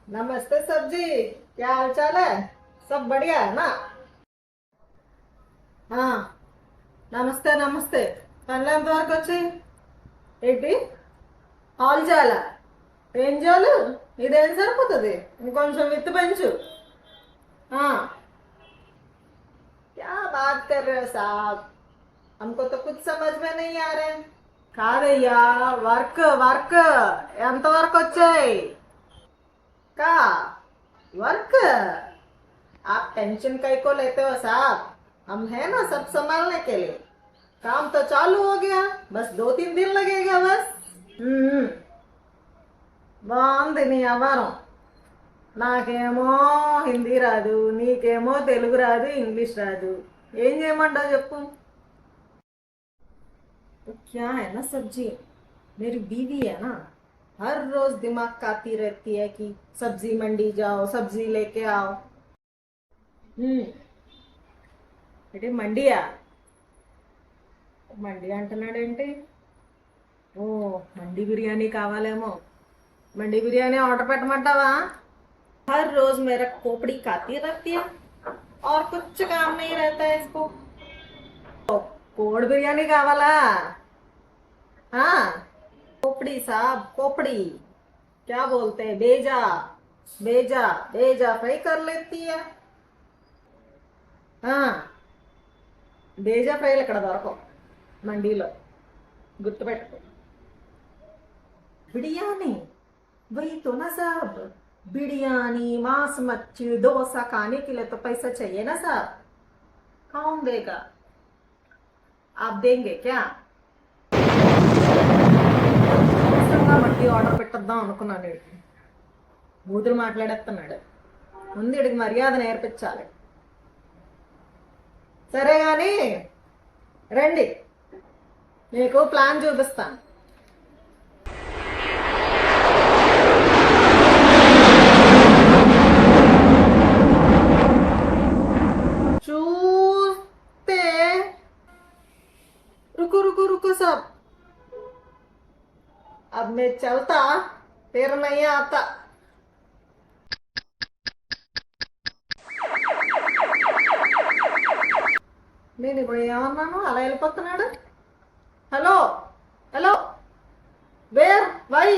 नमस्ते सब्जी। क्या हाल चाल है? सब बढ़िया है ना? हाँ, నమస్తే నమస్తే. పనులు ఎంతవరకు వచ్చాయి? ఏంటి? హాల్ చేయాలా? ఏం చేయాలి? ఇదేం సరిపోతుంది? ఇంకొంచెం విత్తు పెంచు. हाँ, क्या बात कर रहे हो साहब? हमको तो कुछ समझ में नहीं आ रहे. కాదయ్యా, వర్క్ ఎంతవరకు వచ్చాయి? का वर्क? आप टेंशन कई को लेते हो साहब? हम है ना सब संभालने के लिए. काम तो चालू हो गया, बस 2-3 दिन लगेगा बस. हम्म. బాగుంది నీ వ్యవహారం. నాకేమో హిందీ రాదు, నీకేమో తెలుగు రాదు, ఇంగ్లీష్ రాదు. ఏం చేయమంటావు చెప్పు. तो क्या है ना सब्जी, मेरी बीवी है ना, हर रोज दिमाग खाती रहती है कि सब्जी मंडी जाओ, सब्जी लेके आओ. అంటే మండియా? మండి అంటున్నాడేంటి? ఓ, మండి బిర్యానీ కావాలేమో. మండి బిర్యానీ ఆర్డర్ పెట్టమంటావా? हर रोज मेरा खोपड़ी खाती रहती है और कुछ काम नहीं रहता है इसको. కోడి బిర్యానీ కావాలా? हाँ, खोपड़ी साहब, खोपड़ी. क्या बोलते हैं? बेजा. बेजा बेजा फ्राई कर लेती है. हाँ, బేజా ఫ్రైలు ఇక్కడ దొరకవు మండీలో, గుర్తుపెట్టుకో. बिरयानी वही तो ना साहब. बिरयानी, मांस, मच्छी, डोसा खाने के लिए तो पैसा चाहिए ना साहब. कौन देगा? आप देंगे क्या? మట్టి ఆర్డర్ పెట్టద్దాం అనుకున్నాను. బూతులు మాట్లాడేస్తున్నాడు. ముందు ఇడికి మర్యాద నేర్పించాలి. సరే కానీ రండి, మీకు ప్లాన్ చూపిస్తాను. చూస్తే रुको रुको रुको सब. अब मैं चलता, फिर नहीं आता. నేను ఇప్పుడు ఏమన్నాను అలా వెళ్ళిపోతున్నాడు? Hello hello, where why